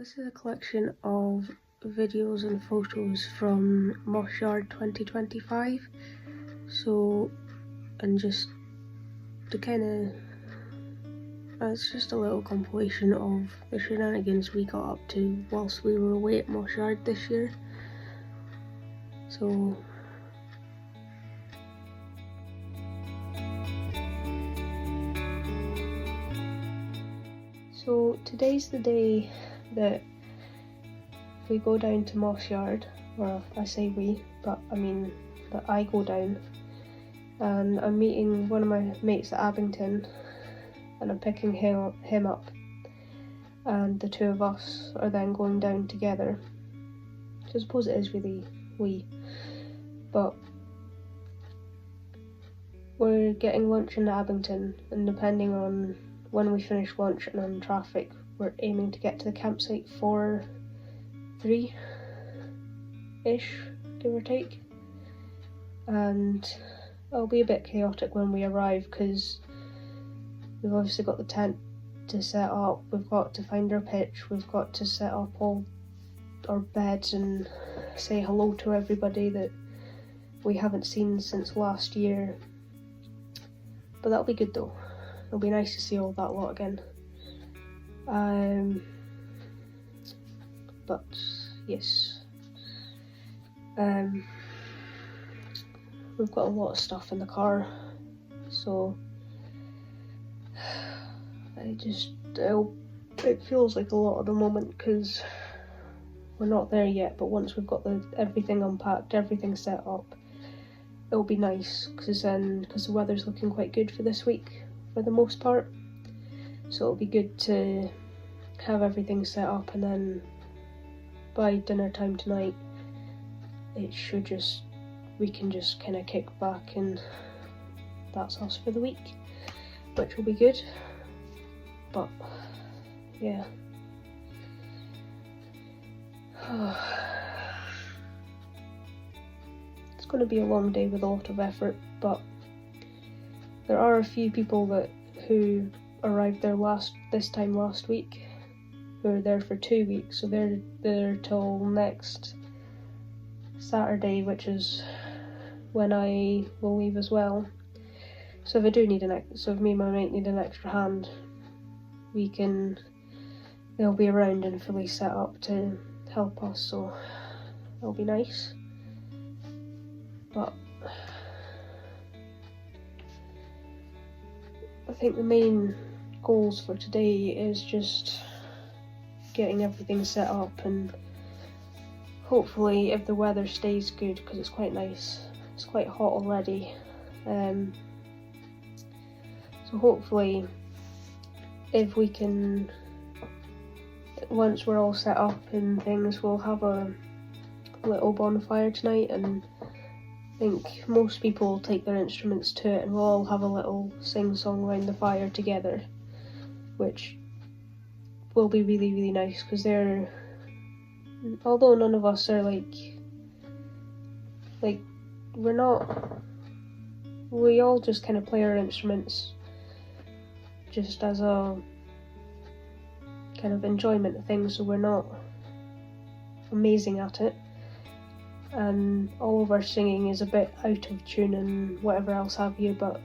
This is a collection of videos and photos from Mossyard 2025. So, and just to it's just a little compilation of the shenanigans we got up to whilst we were away at Mossyard this year. So today's the day that we go down to Mossyard, or I say we, but I mean that I go down, and I'm meeting one of my mates at Abington, and I'm picking him up, and the two of us are then going down together. So I suppose it is really we, but we're getting lunch in Abington, and depending on when we finish lunch and on traffic, we're aiming to get to the campsite for 3-ish, give or take. And it'll be a bit chaotic when we arrive because we've obviously got the tent to set up, we've got to find our pitch, we've got to set up all our beds and say hello to everybody that we haven't seen since last year. But that'll be good though. It'll be nice to see all that lot again. But yes, we've got a lot of stuff in the car, so it feels like a lot at the moment because we're not there yet. But once we've got everything unpacked, everything set up, it'll be nice because the weather's looking quite good for this week for the most part. So it'll be good to have everything set up, and then by dinner time tonight we can just kind of kick back and that's us for the week, which will be good. But yeah, it's going to be a long day with a lot of effort, but there are a few people who arrived there this time last week who are there for 2 weeks, so they're there till next Saturday, which is when I will leave as well. So if me and my mate need an extra hand, they'll be around and fully set up to help us, so it'll be nice. But I think the main goals for today is just getting everything set up, and hopefully if the weather stays good, because it's quite nice, it's quite hot already, so hopefully if we can, once we're all set up and things, we'll have a little bonfire tonight, and I think most people will take their instruments to it and we'll all have a little sing-song around the fire together, which will be really, really nice because although none of us are we all just kind of play our instruments just as a kind of enjoyment thing, so we're not amazing at it, and all of our singing is a bit out of tune and whatever else have you, but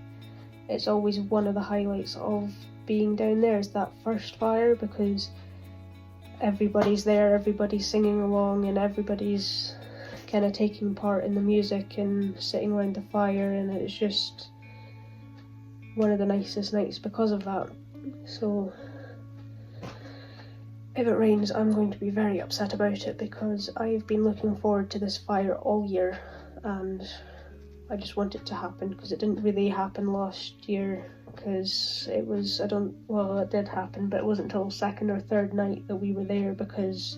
it's always one of the highlights of being down there is that first fire, because everybody's there, everybody's singing along, and everybody's kind of taking part in the music and sitting around the fire, and it's just one of the nicest nights because of that. So if it rains, I'm going to be very upset about it because I've been looking forward to this fire all year, and I just want it to happen because it didn't really happen last year, because it did happen, but it wasn't until second or third night that we were there because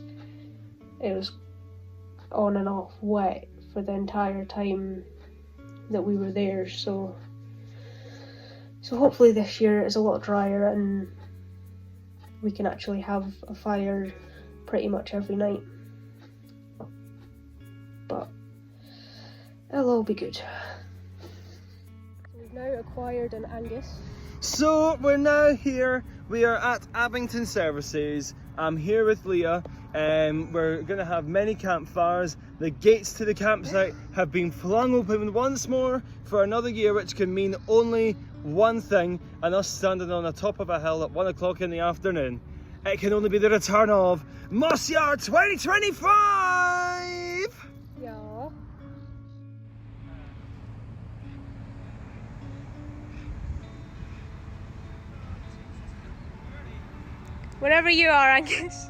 it was on and off wet for the entire time that we were there. So hopefully this year is a lot drier and we can actually have a fire pretty much every night. But it'll all be good. We've now acquired an Angus. So we're now here, we are at Abington Services, I'm here with Leah, and we're going to have many campfires. The gates to the campsite have been flung open once more for another year, which can mean only one thing, and us standing on the top of a hill at 1 o'clock in the afternoon. It can only be the return of Mossyard 2025! Yeah. Wherever you are, Angus.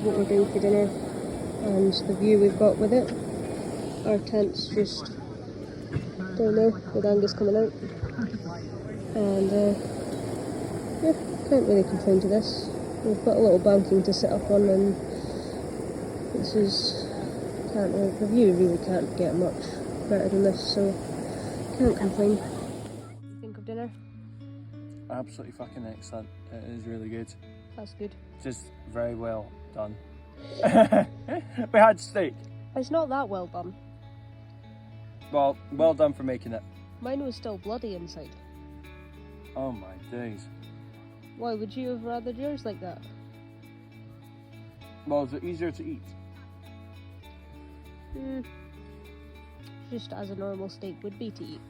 What we're doing for dinner and the view we've got with it. Our tent's just down there with Angus coming out, and yeah, can't really complain to this. We've got a little banking to sit up on, and this is the view really can't get much better than this, so can't complain. What do you think of dinner? Absolutely fucking excellent. It is really good. That's good. Just very well done. We had steak. It's not that well done. Well done for making it. Mine was still bloody inside. Oh my days. Why would you have rathered yours like that? Well, is it easier to eat? Just as a normal steak would be to eat.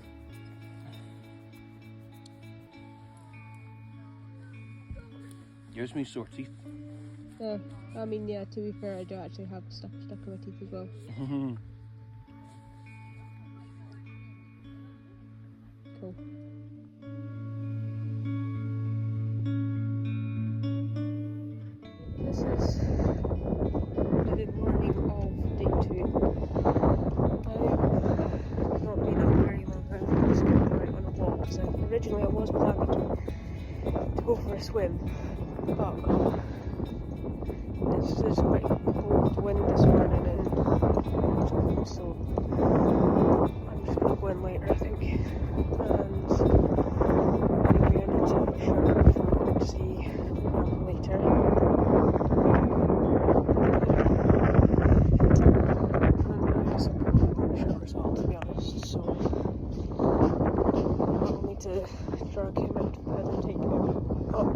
Gives me sore teeth. Yeah, I mean, yeah, to be fair, I do actually have stuff stuck in my teeth as well. Cool. This is the morning of day 2. I've not been up very long. I'm just going to go out on a walk because originally I was planning to go for a swim, but it's just quite cold wind this morning, and so I'm just going to go in later, I think. And anyway, I need to make sure before I go to see Mum later. And I guess I'll probably go in the shower as well, to be honest, so I'll need to drag him out of bed and take him up.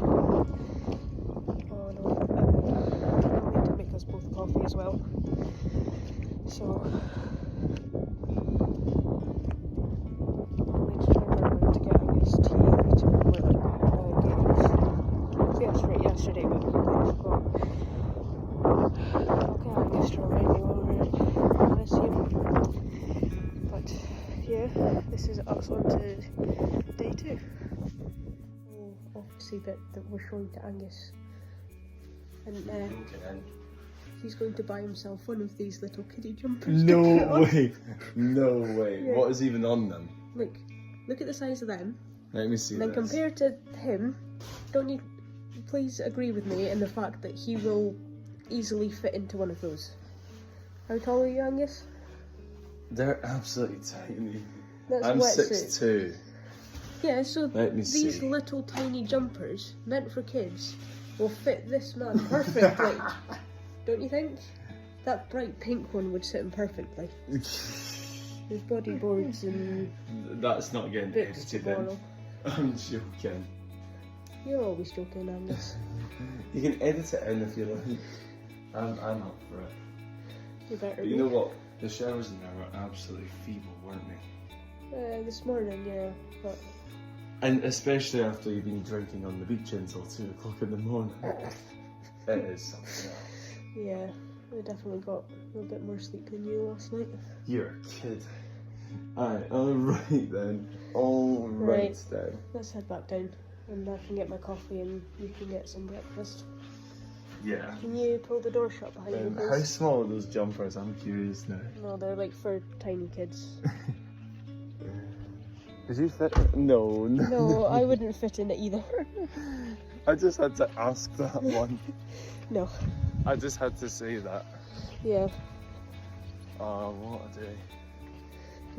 Oh no, I'll need to make us both coffee as well. So I'll need to try and remember to get Angus tea later. Yes, right, yesterday, but I completely forgot. I'll get Angus to remind me while we're this year. But yeah, this is us on to day 2. Obviously bit that we're showing to Angus, and he's going to buy himself one of these little kiddie jumpers. No way. No way. Yeah. What is even on them? Look at the size of them. Let me see. And then compared to him, don't you please agree with me in the fact that he will easily fit into one of those. How tall are you, Angus? They're absolutely tiny. That's I'm wetsuit. 6'2". Yeah, so these see. little tiny jumpers meant for kids will fit this man perfectly. Don't you think? That bright pink one would sit him perfectly. There's bodyboards and That's not getting bits edited tomorrow. in. I'm joking. You're always joking, Angus. You can edit it in if you like. I'm up for it. You better But you know what? The showers in there were absolutely feeble, weren't they? this morning, yeah, but And especially after you've been drinking on the beach until 2 o'clock in the morning. It is something else. yeah, I definitely got a bit more sleep than you last night. You're a kid. Alright then. Alright then. Let's head back down and I can get my coffee and you can get some breakfast. Yeah. Can you pull the door shut behind you, How please? small are those jumpers? I'm curious now. No, they're like for tiny kids. Did you fit? No. No, I wouldn't fit in it either. I just had to ask that one. No. I just had to say that. Yeah, Oh, what a day.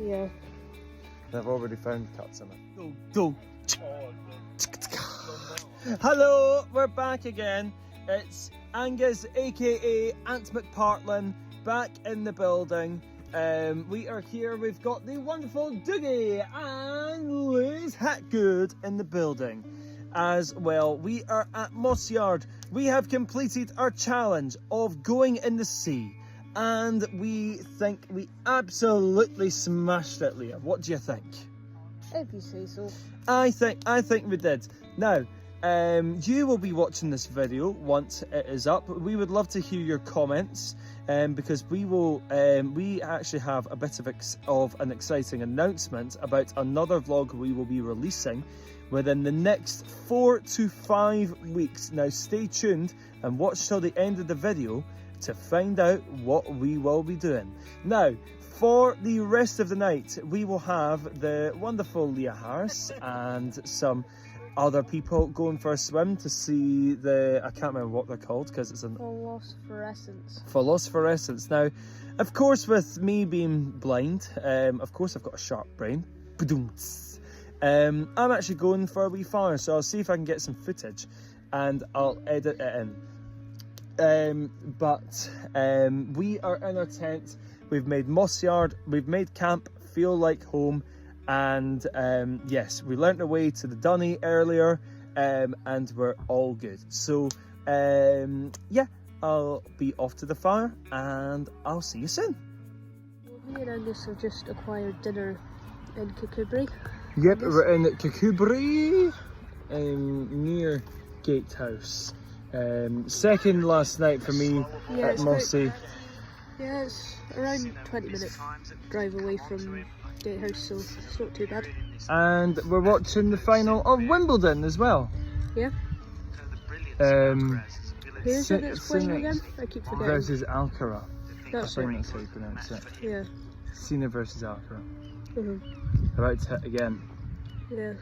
yeah. I've already found cuts in it. Go. Hello, we're back again. It's Angus, aka Ant McPartlin, back in the building. We are here. We've got the wonderful Dougie and Liz Hatgood in the building as well. We are at Mossyard. We have completed our challenge of going in the sea, and we think we absolutely smashed it, Leah. What do you think? If you say so. I think we did. Now, you will be watching this video once it is up. We would love to hear your comments, because we actually have a bit of an exciting announcement about another vlog we will be releasing within the next 4 to 5 weeks. Now stay tuned and watch till the end of the video to find out what we will be doing. Now, for the rest of the night, we will have the wonderful Leah Harris and some other people going for a swim to see the, I can't remember what they're called because it's an phosphorescence. Now, of course, with me being blind, of course I've got a sharp brain. I'm actually going for a wee fire, so I'll see if I can get some footage and I'll edit it in. But we are in our tent. We've made Mossyard, we've made camp feel like home, and yes, we learnt our way to the dunny earlier, and we're all good. So yeah, I'll be off to the fire and I'll see you soon. Me and Angus have just acquired dinner in Kukubri. Yep, we're in Kukubri, near Gatehouse. Second last night for me at Mossy. Yeah, it's around 20 minutes drive away from Gatehouse, so it's not too bad. And we're watching the final of Wimbledon as well. Yeah. Who's it that's playing again? I keep forgetting. Versus Alcara. That's I think that's how you pronounce it. Yeah. Cena versus Alcara. Mm-hmm. About to hit again. Yeah.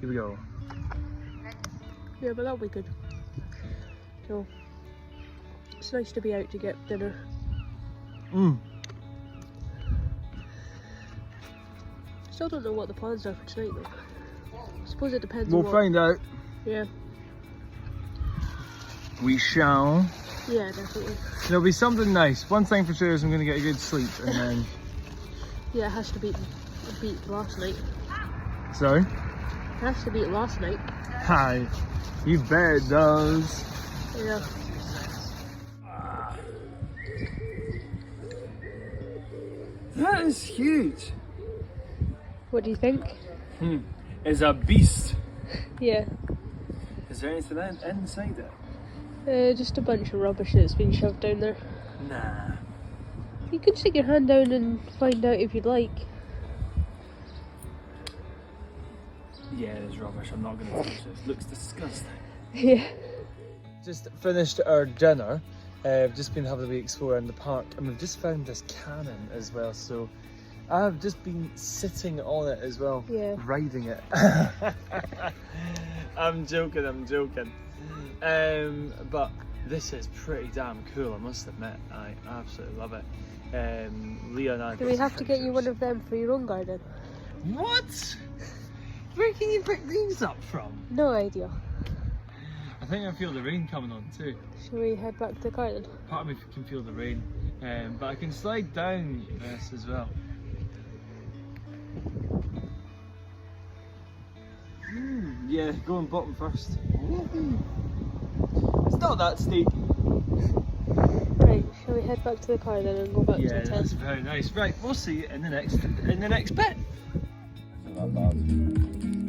Here we go. Yeah, but that'll be good. So, it's nice to be out to get dinner. Still don't know what the plans are for tonight though. I suppose it depends on We'll find out. Yeah. We shall. Yeah, definitely. There'll be something nice. One thing for sure is I'm going to get a good sleep and then... Yeah, it has to beat last night. Sorry? It has to beat last night. Hi. You bet it does. Yeah. That is huge. What do you think? It's a beast. Yeah. Is there anything inside it? Just a bunch of rubbish that's been shoved down there. Nah. You can stick your hand down and find out if you'd like. Yeah, there's rubbish. I'm not going to touch this. Looks disgusting. Yeah. Just finished our dinner. Just been having a wee explore in the park, and we've just found this cannon as well. So I've just been sitting on it as well, riding it. I'm joking. But this is pretty damn cool, I must admit. I absolutely love it. Leah and I. Do we have to get you one of them for your own garden? What? Where can you pick these up from? No idea. I think I feel the rain coming on too. Shall we head back to the car then? Part of me can feel the rain, but I can slide down this as well. Yeah, going bottom first. It's not that steep. Right, shall we head back to the car then and go back to the tent? Yeah, that's very nice. Right, we'll see you in the next bit.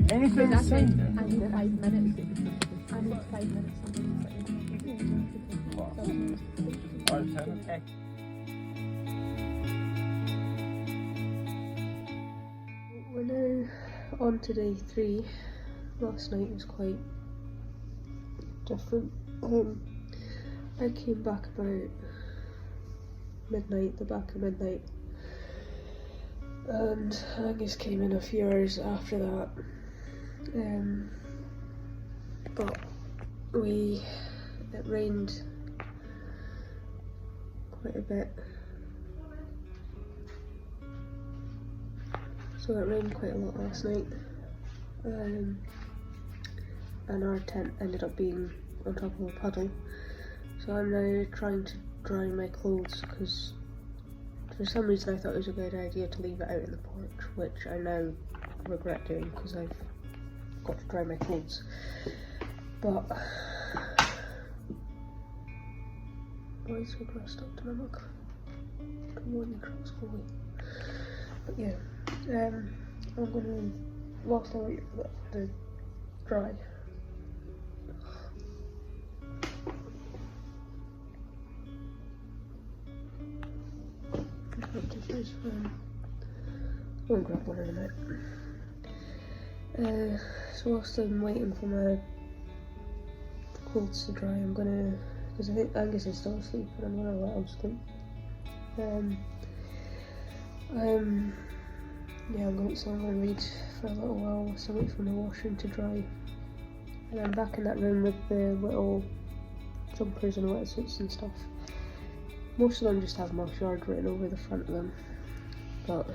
Anything to say? I need 5 minutes. I need 5 minutes. Okay. We're now on to day 3. Last night was quite different. I came back about midnight, the back of midnight, and Angus came in a few hours after that. But it rained quite a bit, So it rained quite a lot last night, and our tent ended up being on top of a puddle. So I'm now trying to dry my clothes because for some reason I thought it was a good idea to leave it out in the porch, which I now regret doing because I've got to dry my clothes. But why is the grass stuck to my mug? I want the grass go away. But yeah, I'm gonna whilst I wait for that to dry. I'll grab one in a minute. So whilst I'm waiting for my clothes to dry, I'm gonna, because I think Angus is still asleep, and I'm gonna let him sleep. Yeah, I'm gonna read for a little while whilst I wait for my washing to dry. And I'm back in that room with the little jumpers and wetsuits and stuff. Most of them just have Mossyard written over the front of them, but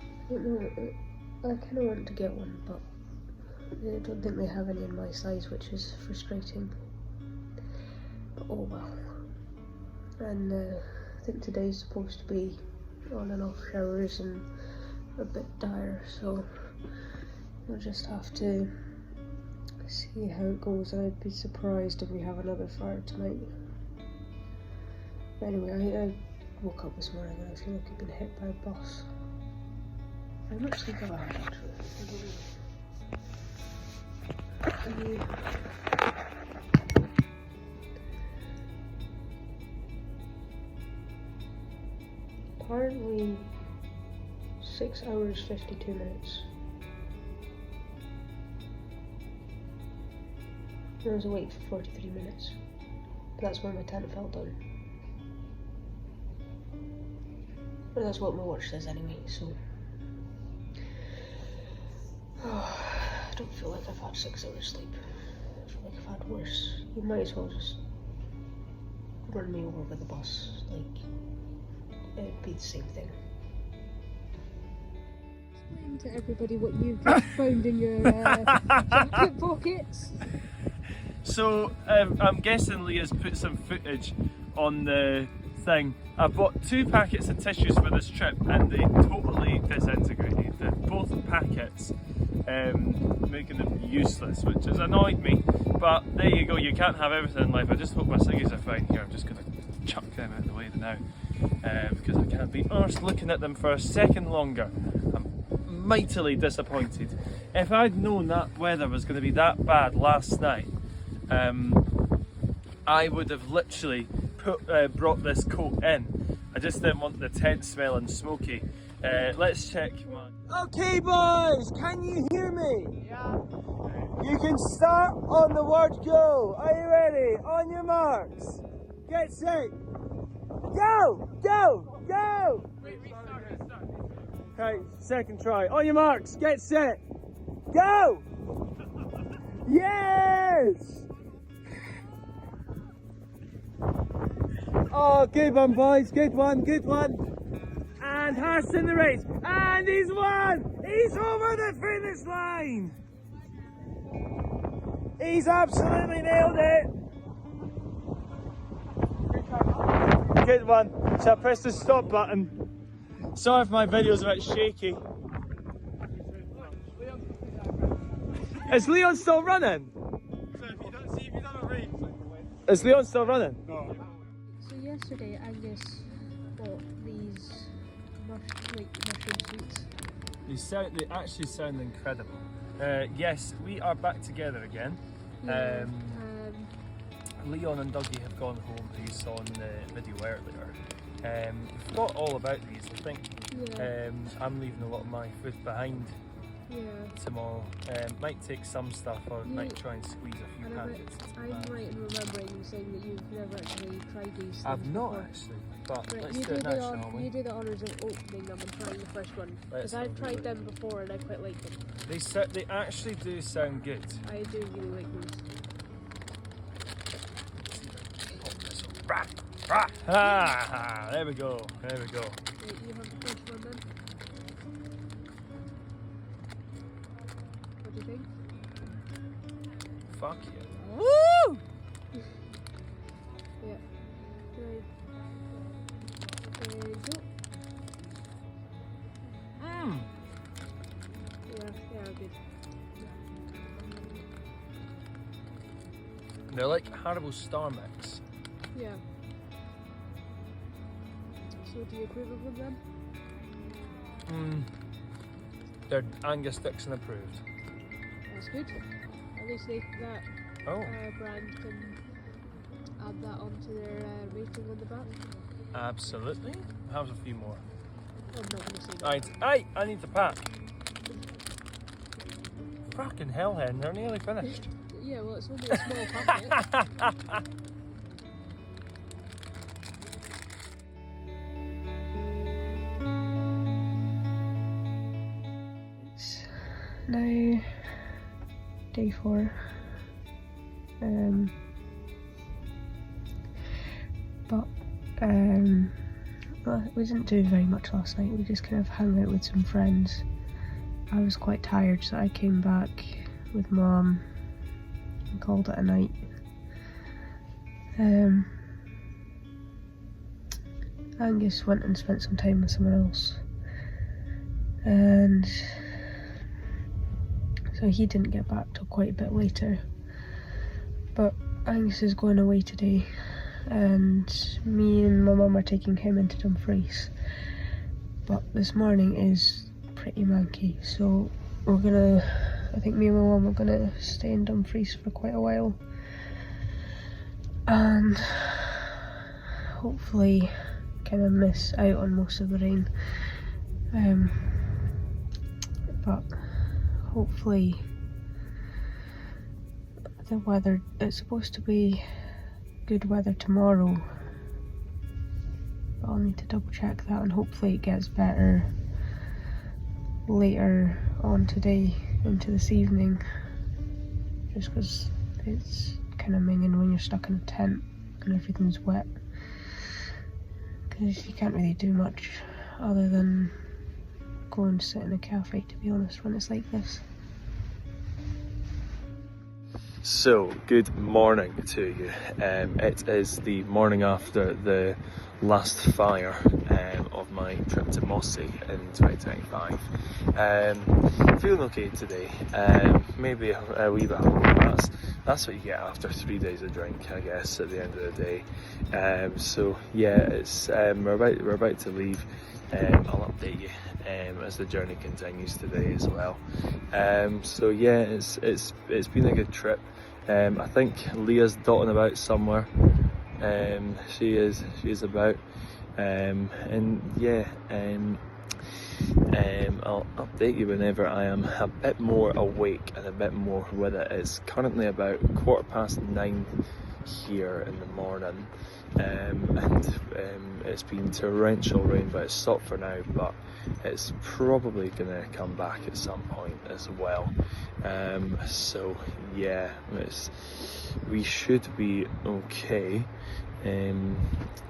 I don't know, I kind of want to get one, but I don't think they have any in my size, which is frustrating. But oh well. And I think today's supposed to be on and off showers and a bit dire, so we'll just have to see how it goes. I'd be surprised if we have another fire tonight. Anyway, I woke up this morning and I feel like I've been hit by a bus. How much sleep have I had actually? Apparently 6 hours 52 minutes. I was awake for 43 minutes. But that's when my tent fell down. But that's what my watch says anyway, so I don't feel like I've had 6 hours sleep. I feel like I've had worse. You might as well just run me over with the bus, like it'd be the same thing. Explain to everybody what you've just found in your jacket pockets. So I'm guessing Leah's put some footage on the thing. I bought 2 packets of tissues for this trip and they totally disintegrated. Both packets, making them useless, which has annoyed me. But there you go, you can't have everything in life. I just hope my ciggies are fine here. I'm just going to chuck them out of the way now because I can't be arsed looking at them for a second longer. I'm mightily disappointed. If I'd known that weather was going to be that bad last night, I would have literally brought this coat in. I just didn't want the tent smelling smoky. Let's check. Okay boys, can you hear me? Yeah. You can start on the word go. Are you ready? On your marks. Get set. Go! Go! Go! Wait, restart. Okay, second try. On your marks. Get set. Go! Yes! Oh, good one, boys. Good one, good one. And Hart's in the race. And he's won! He's over the finish line! He's absolutely nailed it! Good one. So I press the stop button. Sorry if my video's a bit shaky. Is Leon still running? Is Leon still running? No. So yesterday Angus bought these mushroom suits. They actually sound incredible. Yes, we are back together again. Yeah, Leon and Dougie have gone home, who you saw in the video earlier. We forgot all about these, I think. yeah, I'm leaving a lot of my food behind yeah. tomorrow. Might take some stuff or might try and squeeze a few And packets. I'm right in remembering you saying that you've never actually tried these things I've not before. actually, but Right, let's you do it now, shall we? You do the honours of opening them and trying the first one. Let's Because I've do tried it. them before and I quite like them. They actually do sound good. I do really like these. Ah, there we go, there we go. Right, you have the first one then? think. Fuck yeah. Woo! Yeah. Right. And go. Yeah, they are good. They're like Haribo Star Mix. Yeah. So do you approve of them then? They're Angus Dixon approved. That's good. At least that Oh. brand can add that onto their rating on the back. Absolutely. How's a few more? I'm not going to say that. Right, I need the pack. Fucking hell, Hen, they're nearly finished. Yeah, well, it's only a small packet. It's now day 4. Well, we didn't do very much last night. We just kind of hung out with some friends. I was quite tired, so I came back with Mum and called it a night. Angus went and spent some time with someone else, and so he didn't get back till quite a bit later. But Angus is going away today, and me and my mum are taking him into Dumfries. But this morning is pretty manky, so I think me and my mum are gonna stay in Dumfries for quite a while, and hopefully kind of miss out on most of the rain. But hopefully the weather, it's supposed to be good weather tomorrow, but I'll need to double check that, and hopefully it gets better later on today into this evening, just because it's kind of minging when you're stuck in a tent and everything's wet, because you can't really do much other than go and sit in a cafe, to be honest, when it's like this. So, good morning to you. It is the morning after the last fire of my trip to Mossy in 2025. Feeling okay today. Maybe a wee bit hungover. That's what you get after 3 days of drink, I guess, at the end of the day. So yeah, it's we're about to leave. I'll update you as the journey continues today as well. So yeah, it's been a good trip. I think Leah's dotting about somewhere. She is about, and yeah, I'll update you whenever I am a bit more awake and a bit more with it. It's currently about 9:15 here in the morning, and it's been torrential rain, but it's stopped for now, but it's probably gonna come back at some point as well. So yeah, we should be okay. I'm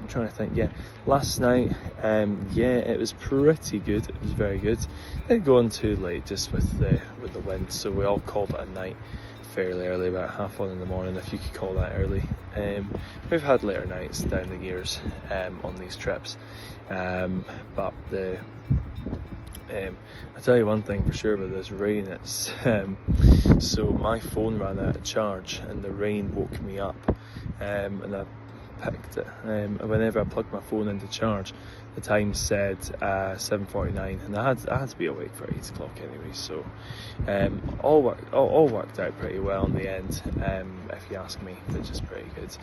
trying to think. Yeah, last night, yeah, it was pretty good. It was very good. Didn't go on too late, just with the wind, so we all called it a night fairly early, about 1:30 in the morning, if you could call that early. We've had later nights down the gears on these trips, but I tell you one thing for sure with this rain, it's so my phone ran out of charge and the rain woke me up, and I picked it. Whenever I plugged my phone into charge, the time said 7:49, and I had to be awake for 8 o'clock anyway. So all worked out pretty well in the end, if you ask me, which is pretty good.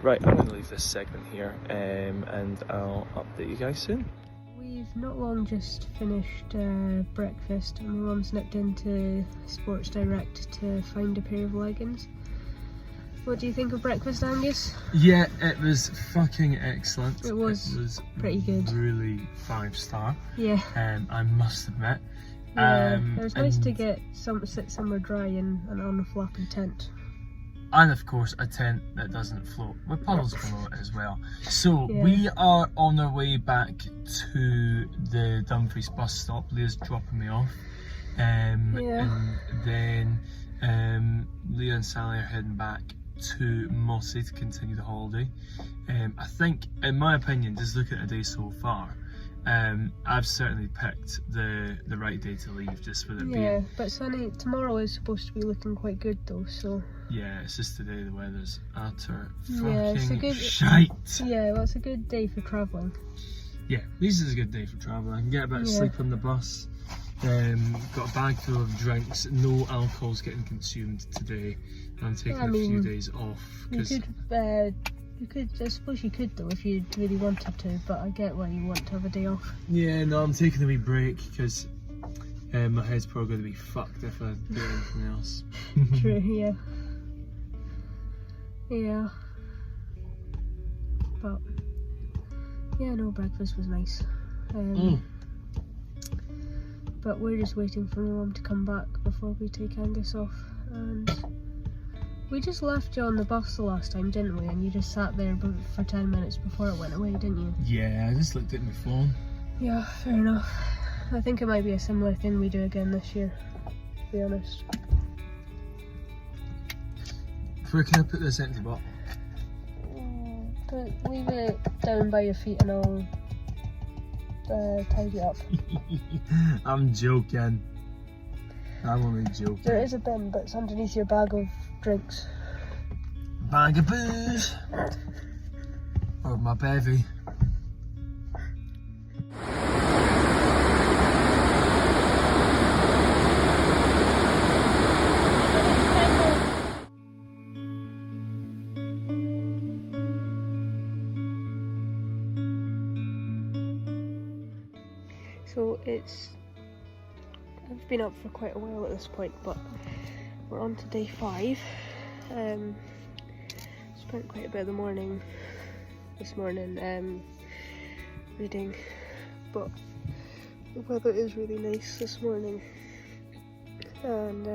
Right, I'm going to leave this segment here, and I'll update you guys soon. We've not long just finished breakfast, and my mum's nipped into Sports Direct to find a pair of leggings. What do you think of breakfast, Angus? Yeah, it was fucking excellent. It was pretty good. Really 5-star. Yeah. I must admit. Yeah, it was nice to sit somewhere dry and on a flappy tent. And of course a tent that doesn't float, with puddles below it as well. So Yeah. we are on our way back to the Dumfries bus stop. Leah's dropping me off. Yeah. And then Leah and Sally are heading back to Mossy to continue the holiday. I think, in my opinion, just looking at the day so far, I've certainly picked the right day to leave, just with it being... Yeah, but sunny. Tomorrow is supposed to be looking quite good though, so... Yeah, it's just today the weather's utter Yeah, it's a fucking good... shite. Yeah, well, it's a good day for travelling. Yeah, this is a good day for travelling. I can get a bit of Yeah. sleep on the bus. Got a bag full of drinks. No alcohol's getting consumed today. I'm taking I a few mean, days off. You 'Cause could, I suppose you could though if you really wanted to, but I get why you want to have a day off. yeah, no, I'm taking a wee break because my head's probably going to be fucked if I do anything else. True, yeah. Yeah. But, yeah, no, breakfast was nice. But we're just waiting for my mum to come back before we take Angus off. And we just left you on the bus the last time, didn't we? And you just sat there for 10 minutes before it went away, didn't you? Yeah, I just looked at my phone. Yeah, fair enough. I think it might be a similar thing we do again this year, to be honest. Where can I put this empty bottle? But leave it down by your feet and I'll tidy it up. I'm joking. I'm only joking. There is a bin, but it's underneath your bag of drinks. Bag of booze. Or my bevy. So I've been up for quite a while at this point, but we're on to day 5. Spent quite a bit of the morning this morning reading, but the weather is really nice this morning, and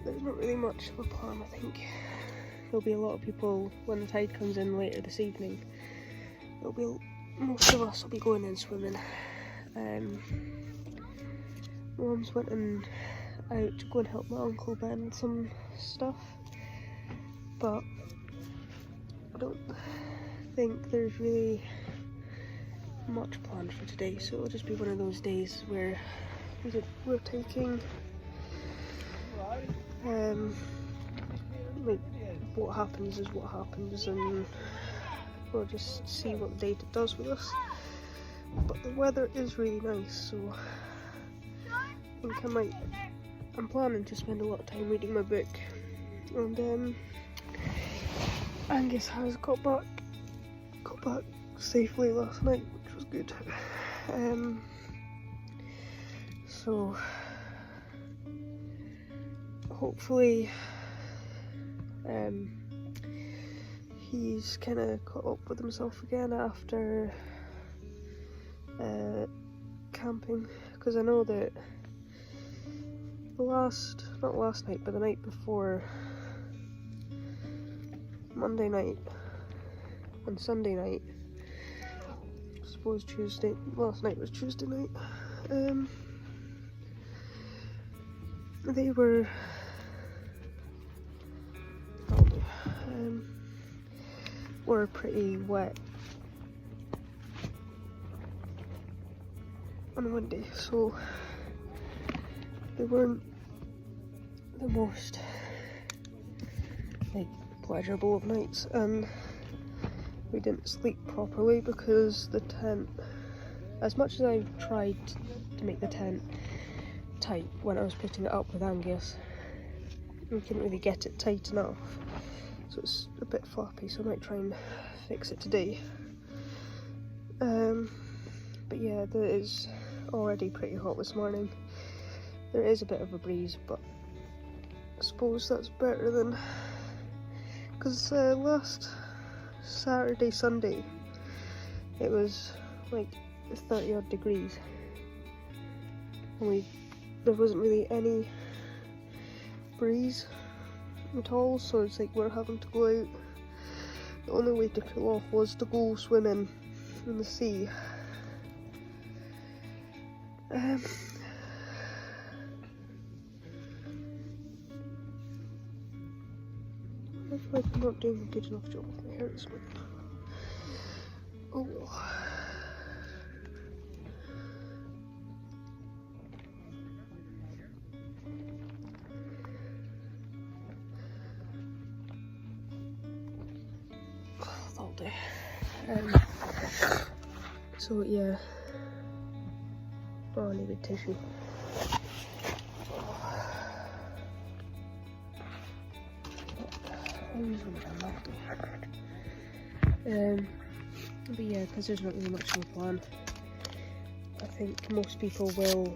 there's not really much of a plan. I think there'll be a lot of people when the tide comes in later this evening. Most of us will be going in swimming. Mum's went out to go and help my uncle bend some stuff, but I don't think there's really much planned for today, so it'll just be one of those days where we're taking like, what happens is what happens, and we'll just see what the day does with us. But the weather is really nice, so I think I'm planning to spend a lot of time reading my book. And Angus has got back safely last night, which was good. So hopefully he's kind of caught up with himself again after camping, because I know that not last night, but the night before, Monday night and Sunday night, I suppose last night was Tuesday night, they were pretty wet and windy, so they weren't the most pleasurable of nights, and we didn't sleep properly because the tent, as much as I tried to make the tent tight when I was putting it up with Angus, we couldn't really get it tight enough, so it's a bit flappy, so I might try and fix it today. But yeah, it is already pretty hot this morning. There is a bit of a breeze, but I suppose that's better than, because last Saturday, Sunday, it was like 30 odd degrees, and there wasn't really any breeze at all, so it's like we're having to go out. The only way to cool off was to go swimming in the sea. I feel like I'm not doing a good enough job with my hair this morning. Oh. That'll do. So yeah. Oh, I needed tissue. But yeah, because there's not really much of a plan, I think most people will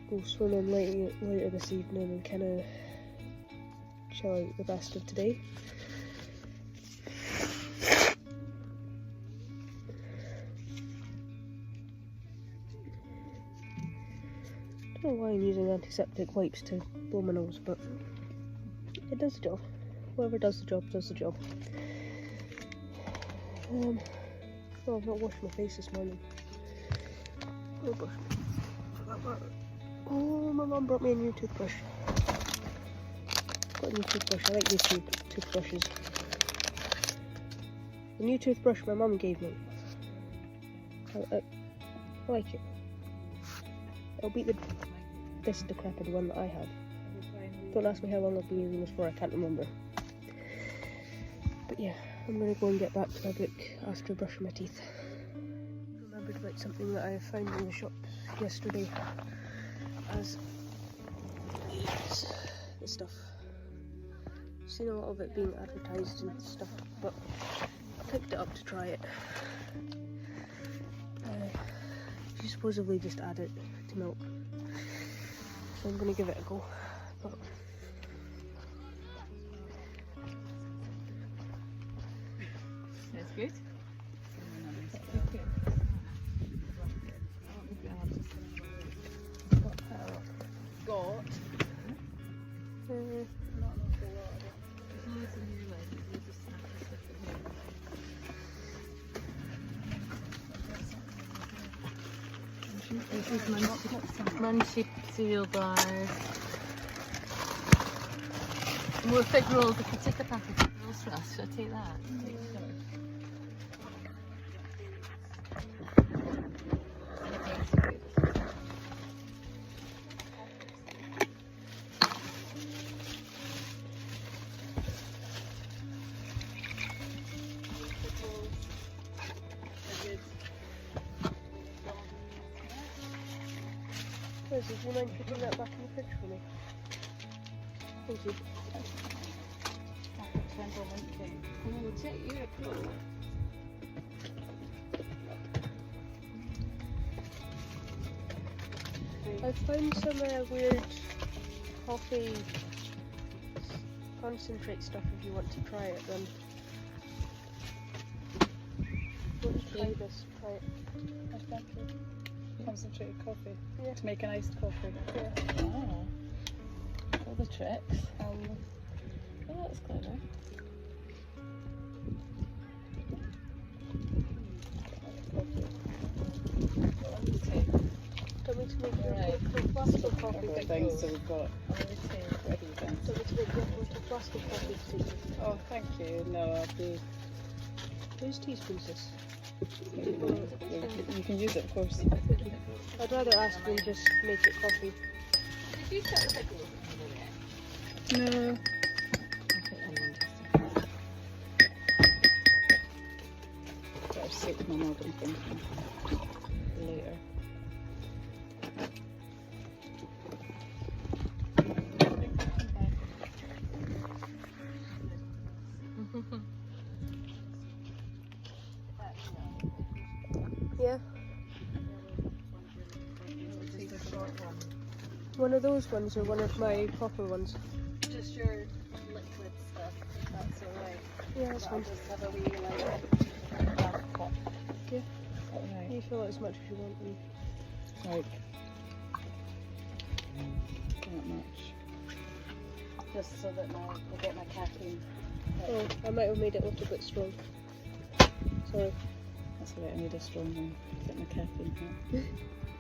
go swimming later this evening and kind of chill out the rest of today. I don't know why I'm using antiseptic wipes to blow my nose, but it does the job. Whoever does the job does the job. Well, I've not washed my face this morning. Oh, brush. For that matter. Oh, my mum brought me a new toothbrush. Got a new toothbrush. I like new toothbrushes. The new toothbrush my mum gave me. I like it. It'll beat this decrepit one that I had. Don't ask me how long I've been using this for, I can't remember. But yeah, I'm going to go and get back to my book after brushing my teeth. I remembered about something that I found in the shop yesterday, as this stuff. I've seen a lot of it being advertised and stuff, but I picked it up to try it. You supposedly just add it to milk, so I'm going to give it a go. But that's good. Got. This is Munchie cereal bars. More thick rolls. If you take a packet of rolls for us, should I take that? Rosie, do you mind putting that back in the fridge for me? Thank you. Oh, check your cool. I found some weird coffee concentrate stuff if you want to try it then. Try this, try it. Advanture. Concentrated coffee. Yeah. To make an iced coffee. Yeah. Oh. All the tricks. Oh, that's clever. Don't need to make your Right. plastic coffee. Other things that we've got ready then. Don't need to make your plastic coffee too. Oh, thank you. No, I'll be. Whose teaspoons this? You can use it, of course. I'd rather ask than just make it coffee. Did you set the big one? No. Better soak my mug, I'm thinking. Later. Yeah. One of those ones or one of my proper ones? Just your liquid stuff, if that's alright. Yeah, that's fine. I'll just have a wee like black cup. Yeah. Alright. You fill it as much as you want. And Like. Not much. Just so that I get my caffeine. oh, I might have made it a little bit strong. Sorry. That's all right, I need a strong one. Get my caffeine here.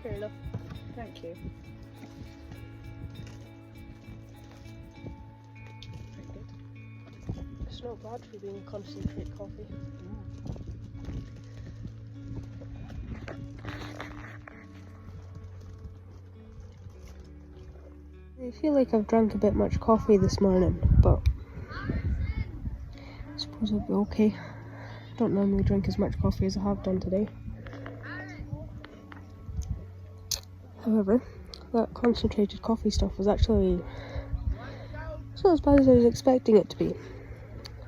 Fair enough. Thank you. Very good. It's not bad for being a concentrate coffee. I feel like I've drank a bit much coffee this morning, but I suppose it'll be okay. I don't normally drink as much coffee as I have done today. However, that concentrated coffee stuff was actually, it's not as bad as I was expecting it to be.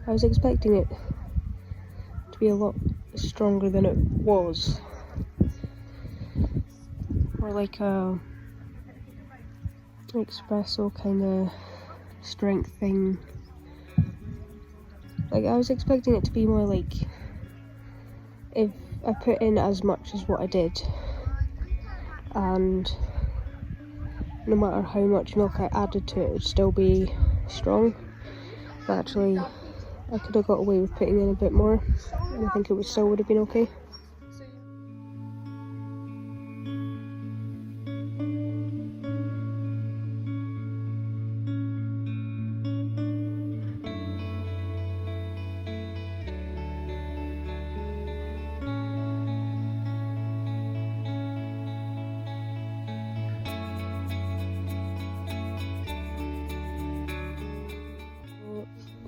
I was expecting it to be a lot stronger than it was. Or like a espresso kind of strength thing. Like, I was expecting it to be more like if I put in as much as what I did, and no matter how much milk I added to it, it would still be strong. But actually, I could have got away with putting in a bit more, and I think it would have been okay.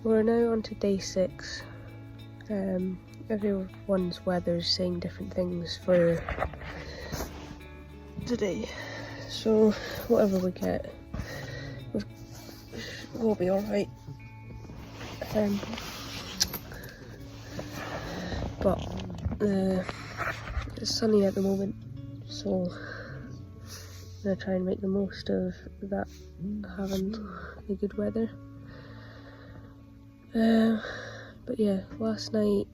We're now on to day 6. Everyone's weather's saying different things for today, so whatever we get, we'll be alright. But it's sunny at the moment, so I'm going to try and make the most of that, having the good weather. But yeah, last night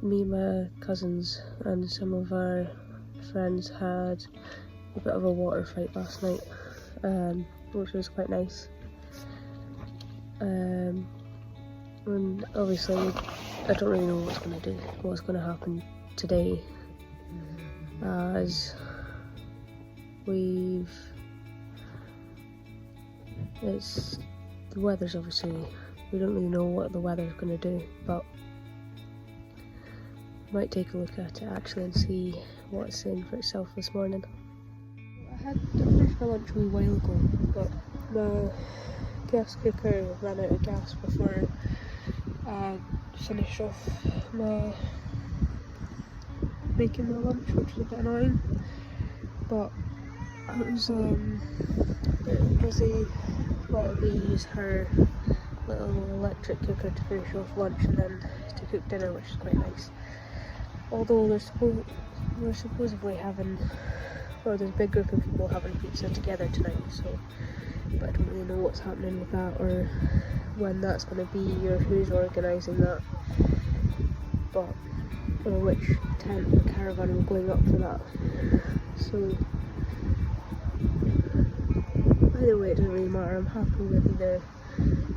me, my cousins and some of our friends had a bit of a water fight last night, which was quite nice. And obviously I don't really know what's going to happen today, as the weather's obviously, we don't really know what the weather's going to do, but I might take a look at it actually and see what it's saying for itself this morning. I had finished my lunch a wee while ago, but the gas cooker ran out of gas before I finished off making my lunch, which was a bit annoying. But I was busy letting me use her little electric cooker to finish off lunch and then to cook dinner, which is quite nice. Although we're supposedly having, or there's a big group of people having pizza together tonight, so, but I don't really know what's happening with that, or when that's going to be, or who's organising that, or which tent or caravan we're going up for that. So either way, it doesn't really matter. I'm happy with either.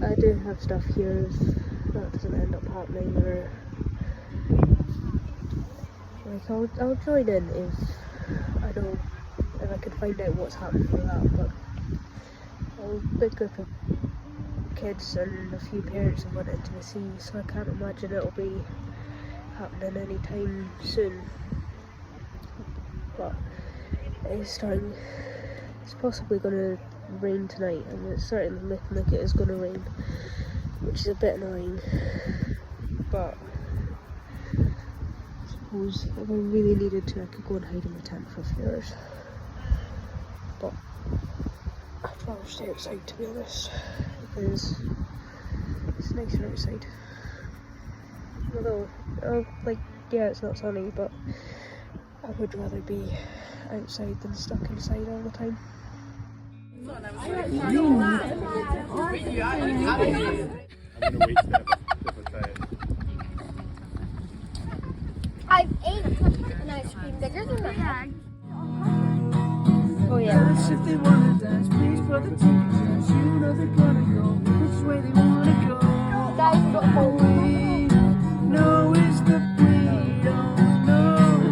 I do have stuff here if that doesn't end up happening, or like I'll join in if I could find out what's happening for that. But a big group of kids and a few parents have went into the sea, so I can't imagine it'll be happening anytime soon. But it's possibly going to rain tonight, and it's certainly looking like it is going to rain, which is a bit annoying. But I suppose if I really needed to, I could go and hide in the tent for a few hours. But I'd rather stay outside, to be honest, because it's nicer outside. Although, yeah, it's not sunny, but I would rather be outside than stuck inside all the time. I'm gonna wait to I've ate an ice cream bigger than that. Oh yeah. If they wanna dance, please put the tickets. You know they're gonna go which way they wanna go. Guys, we got All we know is that we don't know.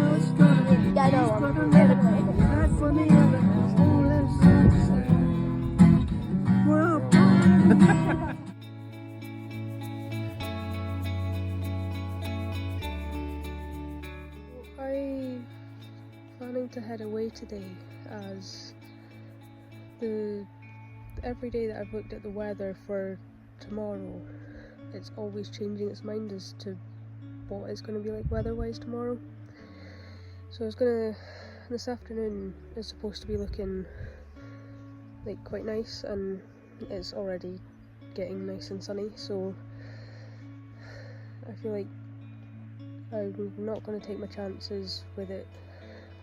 today, as every day that I've looked at the weather for tomorrow, it's always changing its mind as to what it's going to be like weather-wise tomorrow. So this afternoon is supposed to be looking like quite nice, and it's already getting nice and sunny, so I feel like I'm not going to take my chances with it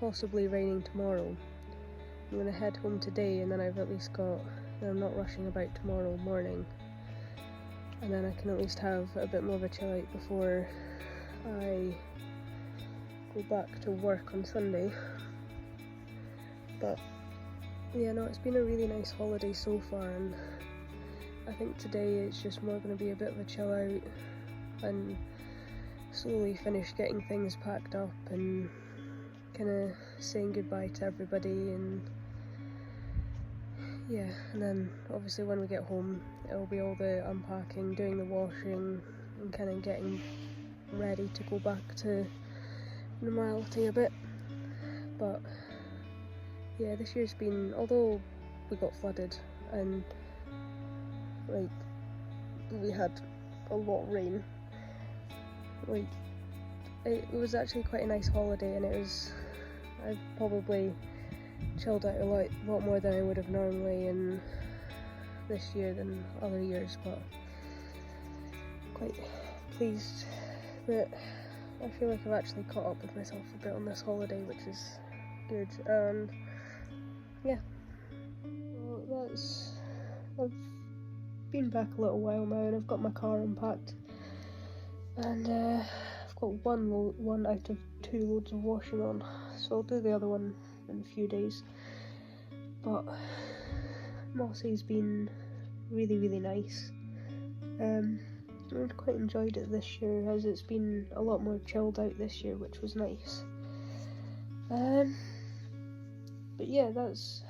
possibly raining tomorrow. I'm going to head home today, and then I'm not rushing about tomorrow morning, and then I can at least have a bit more of a chill out before I go back to work on Sunday. But yeah, no, it's been a really nice holiday so far, and I think today it's just more going to be a bit of a chill out and slowly finish getting things packed up and kind of saying goodbye to everybody, and yeah, and then obviously when we get home it'll be all the unpacking, doing the washing, and kind of getting ready to go back to normality a bit. But yeah, this year's been, although we got flooded and like we had a lot of rain, like it was actually quite a nice holiday, and I've probably chilled out a lot more than I would have normally in this year than other years, but quite pleased that I feel like I've actually caught up with myself a bit on this holiday, which is good. And yeah, well, I've been back a little while now, and I've got my car unpacked, and I've got one out of 2 loads of washing on, so I'll do the other one in a few days. But Mossy's been really, really nice. I've quite enjoyed it this year, as it's been a lot more chilled out this year, which was nice. But yeah, that's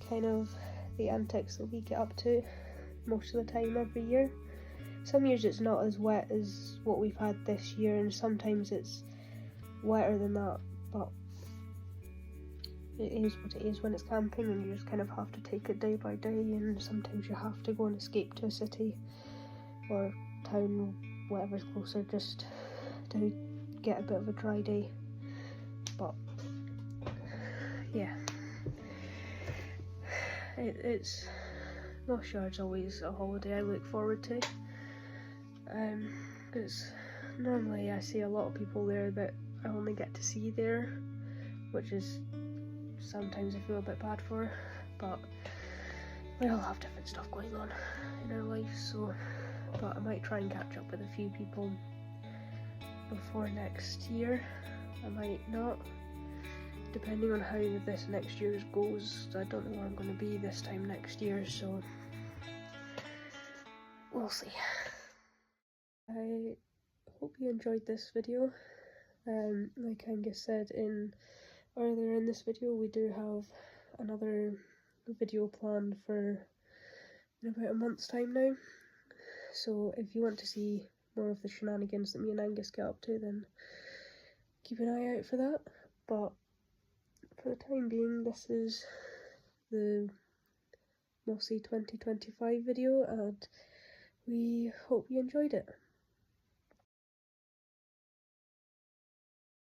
kind of the antics that we get up to most of the time every year. Some years it's not as wet as what we've had this year, and sometimes it's wetter than that, but it is what it is when it's camping, and you just kind of have to take it day by day, and sometimes you have to go and escape to a city or town, whatever's closer, just to get a bit of a dry day. But yeah, it's Mossyard's always a holiday I look forward to, because normally I see a lot of people there that I only get to see there, which is sometimes I feel a bit bad for, but we all have different stuff going on in our life, so but I might try and catch up with a few people before next year. I might not, depending on how this next year's goes. I don't know where I'm going to be this time next year, so we'll see. I hope you enjoyed this video. Like Angus said earlier in this video, we do have another video planned for in about a month's time now. So if you want to see more of the shenanigans that me and Angus get up to, then keep an eye out for that. But for the time being, this is the Mossy 2025 video, and we hope you enjoyed it.